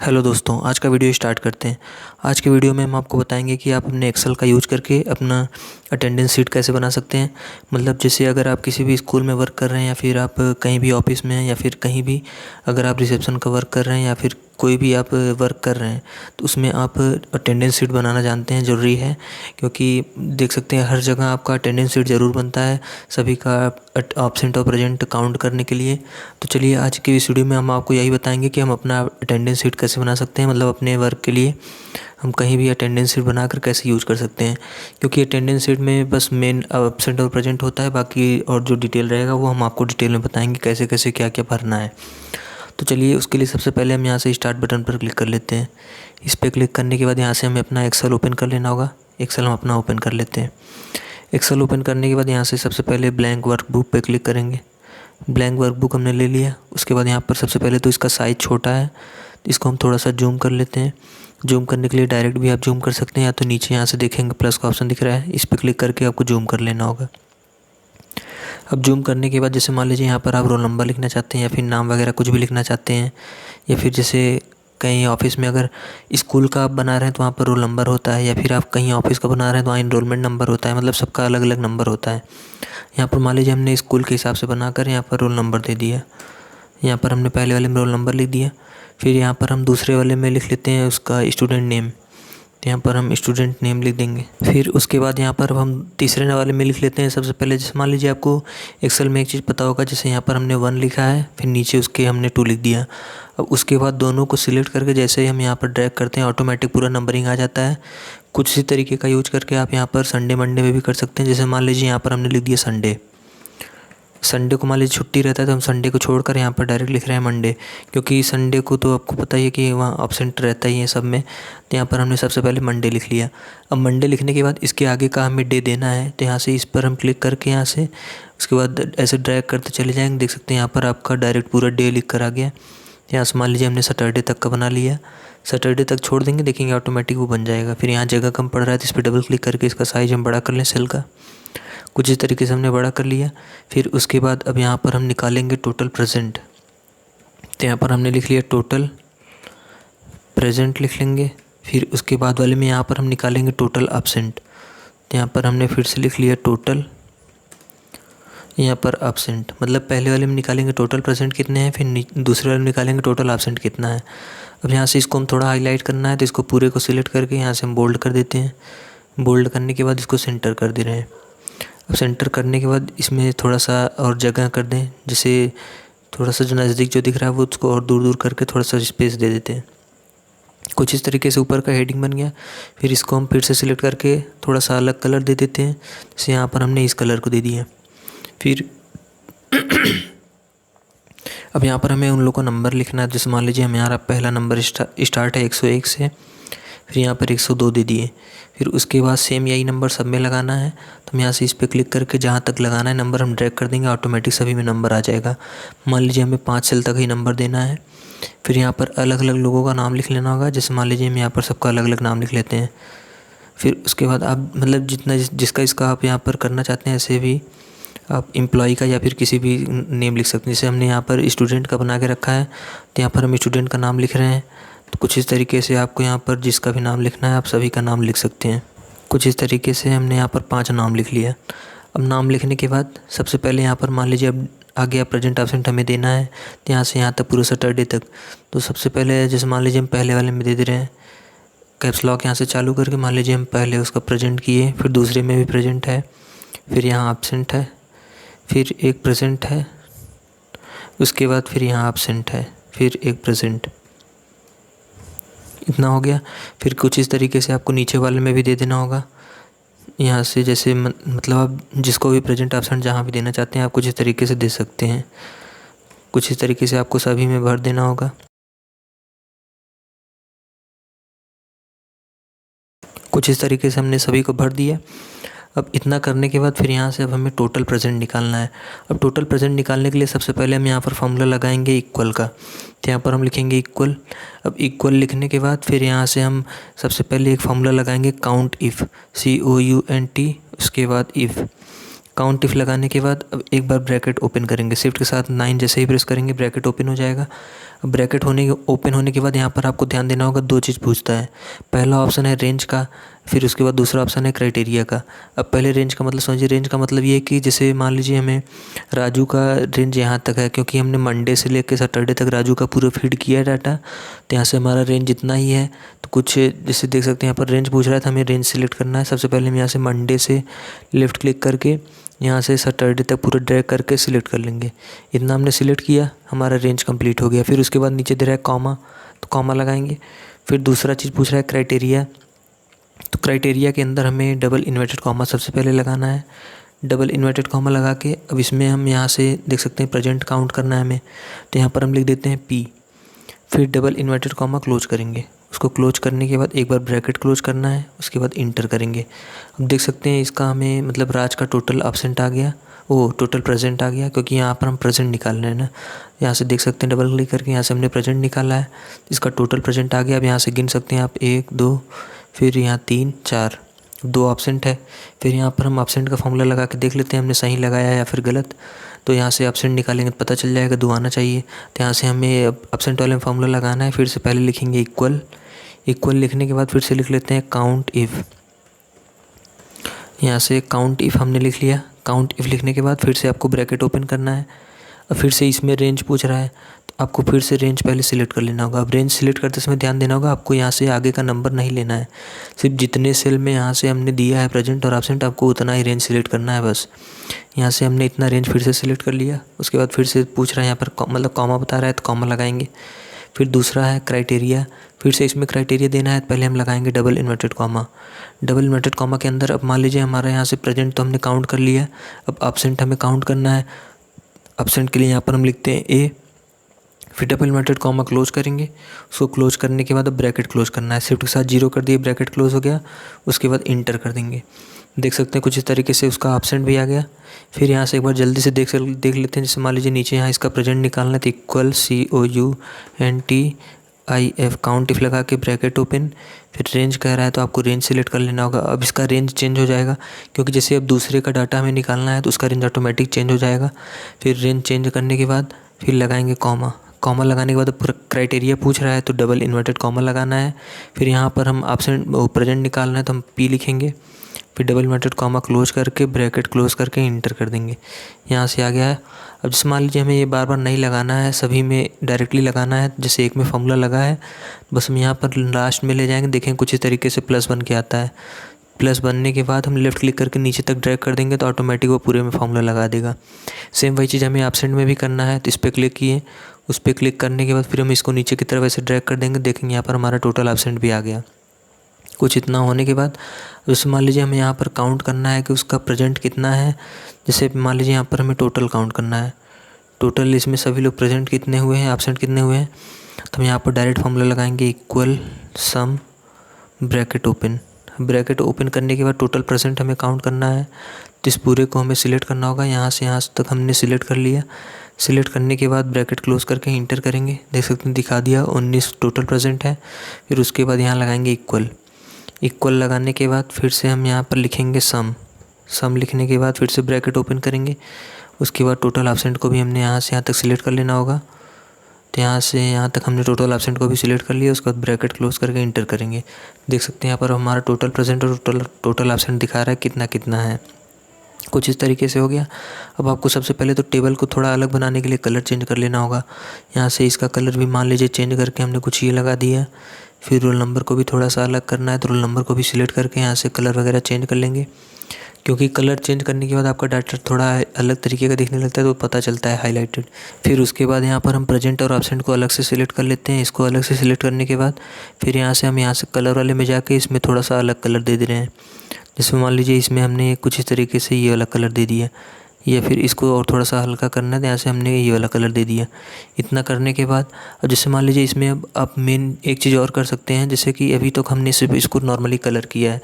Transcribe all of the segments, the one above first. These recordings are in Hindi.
हेलो दोस्तों, आज का वीडियो स्टार्ट करते हैं। आज के वीडियो में हम आपको बताएंगे कि आप अपने एक्सेल का यूज करके अपना अटेंडेंस शीट कैसे बना सकते हैं। मतलब जैसे अगर आप किसी भी स्कूल में वर्क कर रहे हैं या फिर आप कहीं भी ऑफिस में हैं या फिर कहीं भी अगर आप रिसेप्शन का वर्क कर रहे हैं या फिर कोई भी आप वर्क कर रहे हैं तो उसमें आप अटेंडेंस शीट बनाना जानते हैं, ज़रूरी है। क्योंकि देख सकते हैं हर जगह आपका अटेंडेंस शीट ज़रूर बनता है सभी का एब्सेंट और प्रेजेंट काउंट करने के लिए। तो चलिए आज की इस वीडियो में हम आपको यही बताएंगे कि हम अपना अटेंडेंस शीट कैसे बना सकते हैं। मतलब अपने वर्क के लिए हम कहीं भी अटेंडेंस शीट बनाकर कैसे यूज़ कर सकते हैं। क्योंकि अटेंडेंस शीट में बस मेन एब्सेंट और प्रेजेंट होता है, बाकी और जो डिटेल रहेगा वो हम आपको डिटेल में बताएंगे कैसे कैसे क्या क्या भरना है। तो चलिए उसके लिए सबसे पहले हम यहाँ से स्टार्ट बटन पर क्लिक कर लेते हैं। इस पर क्लिक करने के बाद यहाँ से हमें अपना एक्सेल ओपन कर लेना होगा। एक्सेल हम अपना ओपन कर लेते हैं। एक्सेल ओपन करने के बाद यहाँ से सबसे पहले ब्लैंक वर्कबुक पे क्लिक करेंगे। ब्लैंक वर्कबुक हमने ले लिया। उसके बाद यहाँ पर सबसे पहले तो इसका साइज़ छोटा है, इसको हम थोड़ा सा जूम कर लेते हैं। जूम करने के लिए डायरेक्ट भी आप जूम कर सकते हैं या तो नीचे यहाँ से देखेंगे प्लस का ऑप्शन दिख रहा है, इस पर क्लिक करके आपको जूम कर लेना होगा। अब जूम करने के बाद जैसे मान लीजिए यहाँ पर आप रोल नंबर लिखना चाहते हैं या फिर नाम वगैरह कुछ भी लिखना चाहते हैं, या फिर जैसे कहीं ऑफिस में अगर स्कूल का आप बना रहे हैं तो वहाँ पर रोल नंबर होता है, या फिर आप कहीं ऑफिस का बना रहे हैं तो वहाँ इनरोलमेंट नंबर होता है। मतलब सबका अलग अलग नंबर होता है। यहाँ पर मान लीजिए हमने स्कूल के हिसाब से बनाकर यहाँ पर रोल नंबर दे दिया। यहाँ पर हमने पहले वाले में रोल नंबर लिख दिया। फिर यहाँ पर हम दूसरे वाले में लिख लेते हैं उसका स्टूडेंट नेम, तो यहाँ पर हम स्टूडेंट नेम लिख देंगे। फिर उसके बाद यहाँ पर हम तीसरे वाले में लिख लेते हैं सबसे पहले। जैसे मान लीजिए आपको एक्सेल में एक चीज़ पता होगा, जैसे यहाँ पर हमने 1 लिखा है, फिर नीचे उसके हमने 2 लिख दिया। अब उसके बाद दोनों को सिलेक्ट करके जैसे ही हम यहाँ पर ड्रैग करते हैं ऑटोमेटिक पूरा नंबरिंग आ जाता है। कुछ इसी तरीके का यूज करके आप यहाँ पर संडे मंडे में भी कर सकते हैं। जैसे मान लीजिए यहाँ पर हमने लिख दिया संडे। संडे को मान लीजिए छुट्टी रहता है तो हम संडे को छोड़कर यहाँ पर डायरेक्ट लिख रहे हैं मंडे, क्योंकि संडे को तो आपको पता ही है कि वहाँ ऑब्सेंट रहता ही है सब में। तो यहाँ पर हमने सबसे पहले मंडे लिख लिया। अब मंडे लिखने के बाद इसके आगे का हमें डे देना है, तो यहाँ से इस पर हम क्लिक करके यहाँ से उसके बाद ऐसे ड्रैग करते चले जाएंगे। देख सकते हैं यहाँ पर आपका डायरेक्ट पूरा डे लिख कर आ गया। यहाँ से मान लीजिए हमने सैटरडे तक का बना लिया, सैटरडे तक छोड़ देंगे, देखेंगे ऑटोमेटिक वो बन जाएगा। फिर यहाँ जगह कम पड़ रहा है तो इस पर डबल क्लिक करके इसका साइज़ हम बड़ा कर लें सेल का। कुछ इस तरीके से हमने बड़ा कर लिया। फिर उसके बाद अब यहाँ पर हम निकालेंगे टोटल प्रेजेंट, तो यहाँ पर हमने लिख लिया टोटल प्रेजेंट लिख लेंगे। फिर उसके बाद वाले में यहाँ पर हम निकालेंगे टोटल एब्सेंट, तो यहाँ पर हमने फिर से लिख लिया टोटल यहाँ पर एब्सेंट। मतलब पहले वाले में निकालेंगे टोटल प्रेजेंट कितने हैं, फिर दूसरे वाले में निकालेंगे टोटल एब्सेंट कितना है। अब यहाँ से इसको हम थोड़ा हाईलाइट करना है तो इसको पूरे को सिलेक्ट करके यहाँ से हम बोल्ड कर देते हैं। बोल्ड करने के बाद इसको सेंटर कर दे रहे हैं। अब सेंटर करने के बाद इसमें थोड़ा सा और जगह कर दें, जैसे थोड़ा सा जो नज़दीक जो दिख रहा है वो उसको और दूर दूर करके थोड़ा सा स्पेस दे देते हैं। कुछ इस तरीके से ऊपर का हेडिंग बन गया। फिर इसको हम फिर से सिलेक्ट करके थोड़ा सा अलग कलर दे देते हैं, जैसे यहाँ पर हमने इस कलर को दे दिया। फिर अब यहाँ पर हमें उन लोगों को नंबर लिखना है। जैसे मान लीजिए हमारा पहला नंबर स्टार्ट है 101 से, फिर यहाँ पर 102 दे दिए। फिर उसके बाद सेम यही नंबर सब में लगाना है, तो हम यहाँ से इस पर क्लिक करके जहाँ तक लगाना है नंबर हम ड्रैग कर देंगे, ऑटोमेटिक सभी में नंबर आ जाएगा। मान लीजिए हमें 5 सेल तक ही नंबर देना है। फिर यहाँ पर अलग अलग लोगों का नाम लिख लेना होगा। जैसे मान लीजिए हम यहाँ पर सबका अलग अलग नाम लिख लेते हैं। फिर उसके बाद आप मतलब जितना जिसका इसका आप यहाँ पर करना चाहते हैं ऐसे भी आप एम्प्लॉय का या फिर किसी भी नेम लिख सकते हैं। जैसे हमने यहाँ पर स्टूडेंट का बना के रखा है, तो यहाँ पर हम स्टूडेंट का नाम लिख रहे हैं। तो कुछ इस तरीके से आपको यहाँ पर जिसका भी नाम लिखना है आप सभी का नाम लिख सकते हैं। कुछ इस तरीके से हमने यहाँ पर 5 नाम लिख लिया। अब नाम लिखने के बाद सबसे पहले यहाँ पर मान लीजिए अब आगे आप प्रेजेंट एब्सेंट हमें देना है, तो यहाँ से यहाँ तक पूरे सैटरडे तक। तो सबसे पहले जैसे मान लीजिए हम पहले वाले में दे रहे हैं कैप्स लॉक यहाँ से चालू करके, मान लीजिए हम पहले उसका प्रेजेंट किए, फिर दूसरे में भी प्रेजेंट है, फिर यहाँ एब्सेंट है, फिर एक प्रेजेंट है, उसके बाद फिर यहाँ एब्सेंट है, फिर एक प्रेजेंट। इतना हो गया। फिर कुछ इस तरीके से आपको नीचे वाले में भी दे देना होगा। यहाँ से जैसे मतलब आप जिसको भी प्रेजेंट एब्सेंट जहाँ भी देना चाहते हैं आप कुछ इस तरीके से दे सकते हैं। कुछ इस तरीके से आपको सभी में भर देना होगा। कुछ इस तरीके से हमने सभी को भर दिया। अब इतना करने के बाद फिर यहाँ से अब हमें टोटल प्रेजेंट निकालना है। अब टोटल प्रेजेंट निकालने के लिए सबसे पहले हम यहाँ पर फॉर्मूला लगाएंगे इक्वल का, तो यहाँ पर हम लिखेंगे इक्वल। अब इक्वल लिखने के बाद फिर यहाँ से हम सबसे पहले एक फॉर्मूला लगाएंगे काउंट इफ़, COUNT, उसके बाद इफ़। काउंट इफ़ लगाने के बाद अब एक बार ब्रैकेट ओपन करेंगे, शिफ्ट के साथ 9 जैसे ही प्रेस करेंगे ब्रैकेट ओपन हो जाएगा। अब ब्रैकेट ओपन होने के बाद यहाँ पर आपको ध्यान देना होगा, 2 चीज़ पूछता है। पहला ऑप्शन है रेंज का, फिर उसके बाद दूसरा ऑप्शन है क्राइटेरिया का। अब पहले रेंज का मतलब समझिए। रेंज का मतलब ये है कि जैसे मान लीजिए हमें राजू का रेंज यहाँ तक है, क्योंकि हमने मंडे से लेकर सैटरडे तक राजू का पूरा फीड किया है डाटा, तो यहाँ से हमारा रेंज जितना ही है। तो कुछ जैसे देख सकते हैं यहाँ पर रेंज पूछ रहा है, तो हमें रेंज सेलेक्ट करना है। सबसे पहले हम यहाँ से मंडे से लेफ़्ट क्लिक करके यहाँ से सैटरडे तक पूरा ड्रैग करके सिलेक्ट कर लेंगे। इतना हमने सिलेक्ट किया, हमारा रेंज कंप्लीट हो गया। फिर उसके बाद नीचे दे रहा है कॉमा, तो कॉमा लगाएंगे। फिर दूसरा चीज़ पूछ रहा है क्राइटेरिया, तो क्राइटेरिया के अंदर हमें डबल इन्वर्टेड कॉमा सबसे पहले लगाना है। डबल इन्वर्टेड कॉमा लगा के अब इसमें हम यहाँ से देख सकते हैं प्रेजेंट काउंट करना है हमें, तो यहाँ पर हम लिख देते हैं P। फिर डबल इन्वर्टेड कॉमा क्लोज करेंगे। उसको क्लोज करने के बाद एक बार ब्रैकेट क्लोज करना है, उसके बाद इंटर करेंगे। अब देख सकते हैं इसका हमें मतलब राज का टोटल एब्सेंट आ गया, टोटल प्रेजेंट आ गया, क्योंकि यहाँ पर हम प्रेजेंट निकाल रहे हैं ना। यहाँ से देख सकते हैं डबल क्लिक करके यहाँ से हमने प्रेजेंट निकाला है, इसका टोटल प्रेजेंट आ गया। अब यहाँ से गिन सकते हैं आप 1 2, फिर यहाँ 3 4, 2 एब्सेंट है। फिर यहाँ पर हम एब्सेंट का फॉर्मूला लगा के देख लेते हैं हमने सही लगाया या फिर गलत। तो यहाँ से एब्सेंट निकालेंगे तो पता चल जाएगा, 2 आना चाहिए। तो यहाँ से हमें एब्सेंट वाले में फॉर्मूला लगाना है। फिर से पहले लिखेंगे इक्वल, इक्वल लिखने के बाद फिर से लिख लेते हैं काउंट इफ़। यहाँ से काउंट इफ़ हमने लिख लिया। काउंट इफ़ लिखने के बाद फिर से आपको ब्रैकेट ओपन करना है। अब फिर से इसमें रेंज पूछ रहा है, तो आपको फिर से रेंज पहले सिलेक्ट कर लेना होगा। अब रेंज सिलेक्ट करते समय ध्यान देना होगा, आपको यहाँ से आगे का नंबर नहीं लेना है, सिर्फ जितने सेल में यहाँ से हमने दिया है प्रेजेंट और एब्सेंट, आपको उतना ही रेंज सिलेक्ट करना है बस। यहाँ से हमने इतना रेंज फिर से सिलेक्ट कर लिया। उसके बाद फिर से पूछ रहा है, यहाँ पर मतलब कॉमा बता रहा है तो कॉमा लगाएंगे। फिर दूसरा है क्राइटेरिया, फिर से इसमें क्राइटेरिया देना है, पहले हम लगाएंगे double inverted comma. Double inverted comma के अंदर अब मान लीजिए हमारा यहाँ से प्रेजेंट तो हमने काउंट कर लिया, अब एब्सेंट हमें काउंट करना है। एब्सेंट के लिए यहाँ पर हम लिखते हैं A, फिर डबल इन्वर्टेड कॉमा क्लोज करेंगे। उसको क्लोज करने के बाद अब ब्रैकेट क्लोज करना है, शिफ्ट के साथ 0 कर दिए, ब्रैकेट क्लोज हो गया। उसके बाद इंटर कर देंगे। देख सकते हैं कुछ इस तरीके से उसका एब्सेंट भी आ गया। फिर यहाँ से एक बार जल्दी से देख लेते हैं। जैसे मान लीजिए नीचे यहाँ इसका प्रेजेंट निकालना है, तो इक्वल COUNTIF काउंट इफ लगा के ब्रैकेट ओपन। फिर रेंज कह रहा है तो आपको रेंज सेलेक्ट कर लेना होगा। अब इसका रेंज चेंज हो जाएगा, क्योंकि जैसे अब दूसरे का डाटा हमें निकालना है तो उसका रेंज ऑटोमेटिक चेंज हो जाएगा। फिर रेंज चेंज करने के बाद फिर लगाएंगे कॉमा। कॉमा लगाने के बाद क्राइटेरिया पूछ रहा है तो डबल इन्वर्टेड कॉमा लगाना है। फिर यहाँ पर हम एब्सेंट प्रेजेंट निकालना है तो हम P लिखेंगे। फिर डबल इन्वर्टेड कॉमा क्लोज करके ब्रैकेट क्लोज करके इंटर कर देंगे। यहाँ से आ गया है। अब जैसे मान लीजिए हमें ये बार बार नहीं लगाना है, सभी में डायरेक्टली लगाना है। जैसे एक में फॉर्मूला लगा है, बस हम यहाँ पर लास्ट में ले जाएंगे। देखें कुछ इस तरीके से प्लस बन के आता है। प्लस बनने के बाद हम लेफ़्ट क्लिक करके नीचे तक ड्रैग कर देंगे तो ऑटोमेटिक वो पूरे में फॉर्मूला लगा देगा। सेम वही चीज़ हमें एब्सेंट में भी करना है, तो इस पर क्लिक किए। उस पर क्लिक करने के बाद फिर हम इसको नीचे की तरफ ऐसे ड्रैग कर देंगे। देखेंगे यहाँ पर हमारा टोटल एब्सेंट भी आ गया। कुछ इतना होने के बाद जैसे मान लीजिए हमें यहाँ पर काउंट करना है कि उसका प्रेजेंट कितना है। जैसे मान लीजिए यहाँ पर हमें टोटल काउंट करना है, टोटल इसमें सभी लोग प्रेजेंट कितने हुए हैं, एब्सेंट कितने हुए हैं। तो हम यहाँ पर डायरेक्ट फॉर्मूला लगाएंगे इक्वल सम ब्रैकेट ओपन। ब्रैकेट ओपन करने के बाद टोटल प्रेजेंट हमें काउंट करना है, तो इस पूरे को हमें सिलेक्ट करना होगा। यहाँ से यहाँ तक हमने सिलेक्ट कर लिया। सिलेक्ट करने के बाद ब्रैकेट क्लोज करके इंटर करेंगे। देख सकते हैं दिखा दिया 19 टोटल प्रेजेंट है। फिर उसके बाद यहाँ लगाएंगे इक्वल। इक्वल लगाने के बाद फिर से हम यहाँ पर लिखेंगे सम। सम लिखने के बाद फिर से ब्रैकेट ओपन करेंगे। उसके बाद टोटल एब्सेंट को भी हमने यहाँ से यहाँ तक सिलेक्ट कर लेना होगा। तो यहाँ से यहाँ तक हमने टोटल एब्सेंट को भी सिलेक्ट कर लिया। उसके बाद ब्रैकेट क्लोज करके इंटर करेंगे। देख सकते हैं यहाँ पर हमारा टोटल प्रेजेंट और टोटल एब्सेंट दिखा रहा है कितना कितना है। कुछ इस तरीके से हो गया। अब आपको सबसे पहले तो टेबल को थोड़ा अलग बनाने के लिए कलर चेंज कर लेना होगा। यहाँ से इसका कलर भी मान लीजिए चेंज करके हमने कुछ ये लगा दिया। फिर रोल नंबर को भी थोड़ा सा अलग करना है, तो रोल नंबर को भी सिलेक्ट करके यहाँ से कलर वगैरह चेंज कर लेंगे। क्योंकि कलर चेंज करने के बाद आपका डाटा थोड़ा अलग तरीके का दिखने लगता है, तो पता चलता है हाईलाइटेड। फिर उसके बाद यहाँ पर हम प्रेजेंट और एब्सेंट को अलग से सिलेक्ट कर लेते हैं। इसको अलग से सिलेक्ट करने के बाद फिर यहाँ से हम यहाँ से कलर वाले में जाके इसमें थोड़ा सा अलग कलर दे रहे हैं। जैसे मान लीजिए इसमें हमने कुछ इस तरीके से ये वाला कलर दे दिया, या फिर इसको और थोड़ा सा हल्का करना है तो यहाँ से हमने ये वाला कलर दे दिया। इतना करने के बाद अब जैसे मान लीजिए इसमें अब आप मेन एक चीज़ और कर सकते हैं, जैसे कि अभी तक हमने सिर्फ इसको नॉर्मली कलर किया है।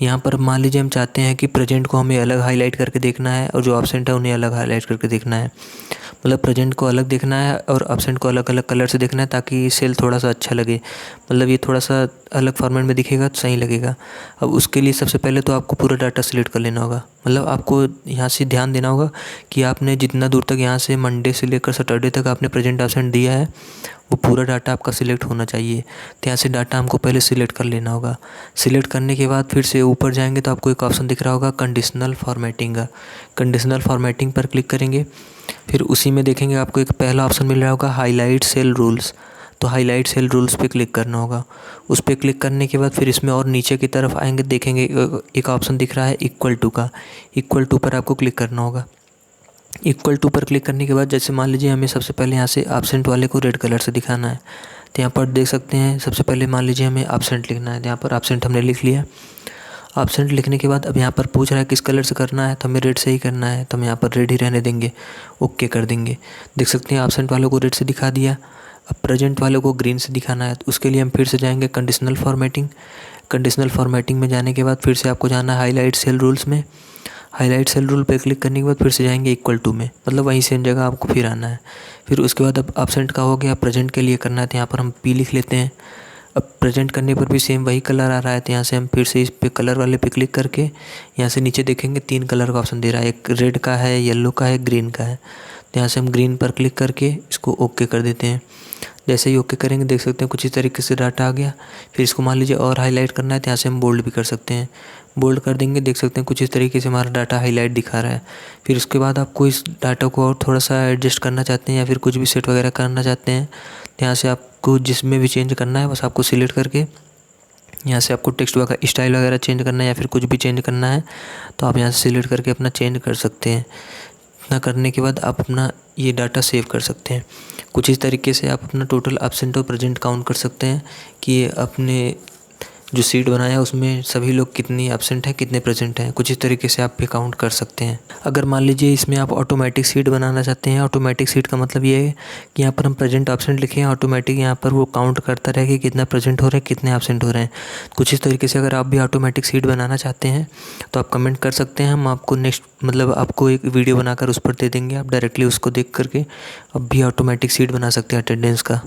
यहाँ पर मान लीजिए हम चाहते हैं कि प्रेजेंट को हमें अलग हाईलाइट करके देखना है और जो एब्सेंट है उन्हें अलग हाईलाइट करके देखना है। मतलब प्रेजेंट को अलग देखना है और एब्सेंट को अलग अलग कलर से देखना है, ताकि सेल थोड़ा सा अच्छा लगे। मतलब ये थोड़ा सा अलग फॉर्मेट में दिखेगा तो सही लगेगा। अब उसके लिए सबसे पहले तो आपको पूरा डाटा सिलेक्ट कर लेना होगा। मतलब आपको यहाँ से ध्यान देना होगा होगा कि आपने जितना दूर तक यहाँ से मंडे से लेकर सैटरडे तक आपने प्रेजेंट एब्सेंट दिया है वो पूरा डाटा आपका सिलेक्ट होना चाहिए। तो यहाँ से डाटा हमको पहले सिलेक्ट कर लेना होगा। सिलेक्ट करने के बाद फिर से ऊपर जाएंगे तो आपको एक ऑप्शन दिख रहा होगा कंडीशनल फॉर्मेटिंग का। कंडीशनल फॉर्मेटिंग पर क्लिक करेंगे, फिर उसी में देखेंगे आपको एक पहला ऑप्शन मिल रहा होगा हाईलाइट सेल रूल्स। तो हाईलाइट सेल रूल्स पे क्लिक करना होगा। उस पर क्लिक करने के बाद फिर इसमें और नीचे की तरफ आएंगे, देखेंगे एक ऑप्शन दिख रहा है इक्वल टू का। इक्वल टू पर आपको क्लिक करना होगा। इक्वल टू पर क्लिक करने के बाद जैसे मान लीजिए हमें सबसे पहले यहाँ से एब्सेंट वाले को रेड कलर से दिखाना है, तो यहाँ पर देख सकते हैं सबसे पहले मान लीजिए हमें एब्सेंट लिखना है। तो यहाँ पर एब्सेंट हमने लिख लिया। एब्सेंट लिखने के बाद अब यहाँ पर पूछ रहा है किस कलर से करना है, तो हमें रेड से ही करना है, तो हम यहाँ पर रेड ही रहने देंगे, ओके कर देंगे। देख सकते हैं एब्सेंट वालों को रेड से दिखा दिया। अब प्रेजेंट वालों को ग्रीन से दिखाना है, तो उसके लिए हम फिर से जाएंगे कंडीशनल फॉर्मेटिंग। कंडीशनल फॉर्मेटिंग में जाने के बाद फिर से आपको जाना है हाईलाइट सेल रूल्स में। हाईलाइट सेल रूल पे क्लिक करने के बाद फिर से जाएंगे इक्वल टू में, मतलब वहीं सेम जगह आपको फिर आना है। फिर उसके बाद अब एब्सेंट का हो गया, प्रेजेंट के लिए करना है, तो यहाँ पर हम पी लिख लेते हैं। अब प्रेजेंट करने पर भी सेम वही कलर आ रहा है, तो यहाँ से हम फिर से इस पे कलर वाले पे क्लिक करके यहाँ से नीचे देखेंगे 3 कलर का ऑप्शन दे रहा है, एक रेड का है, येलो का है, ग्रीन का है। तो यहाँ से हम ग्रीन पर क्लिक करके इसको ओके कर देते हैं। जैसे ही ओके करेंगे देख सकते हैं कुछ इस तरीके से डाटा आ गया। फिर इसको मान लीजिए और हाईलाइट करना है, तो यहाँ से हम बोल्ड भी कर सकते हैं। बोल्ड कर देंगे, देख सकते हैं कुछ इस तरीके से हमारा डाटा हाईलाइट दिखा रहा है। फिर उसके बाद आपको इस डाटा को और थोड़ा सा एडजस्ट करना चाहते हैं या फिर कुछ भी सेट वगैरह करना चाहते हैं, तो यहाँ से आपको जिसमें भी चेंज करना है बस आपको सिलेक्ट करके यहाँ से आपको टेक्स्ट वगैरह स्टाइल वगैरह चेंज करना है या फिर कुछ भी चेंज करना है तो आप यहाँ से सिलेक्ट करके अपना चेंज कर सकते हैं। इतना करने के बाद आप अपना ये डाटा सेव कर सकते हैं। कुछ इस तरीके से आप अपना टोटल एब्सेंट और प्रेजेंट काउंट कर सकते हैं कि अपने जो सीट बनाया उसमें सभी लोग कितनी एब्सेंट है कितने प्रेजेंट हैं। कुछ इस तरीके से आप ये काउंट कर सकते हैं। अगर मान लीजिए इसमें आप ऑटोमेटिक सीट बनाना चाहते हैं, ऑटोमेटिक सीट का मतलब ये है कि यहाँ पर हम प्रेजेंट एब्सेंट लिखें, ऑटोमेटिक यहाँ पर वो काउंट करता रहे कि कितना प्रेजेंट हो रहे हैं कितने एब्सेंट हो रहे हैं। कुछ इस तरीके से अगर आप भी ऑटोमेटिक सीट बनाना चाहते हैं तो आप कमेंट कर सकते हैं, हम आपको नेक्स्ट मतलब आपको एक वीडियो बनाकर उस पर दे देंगे। आप डायरेक्टली उसको देख करके अब भी ऑटोमेटिक सीट बना सकते हैं अटेंडेंस का।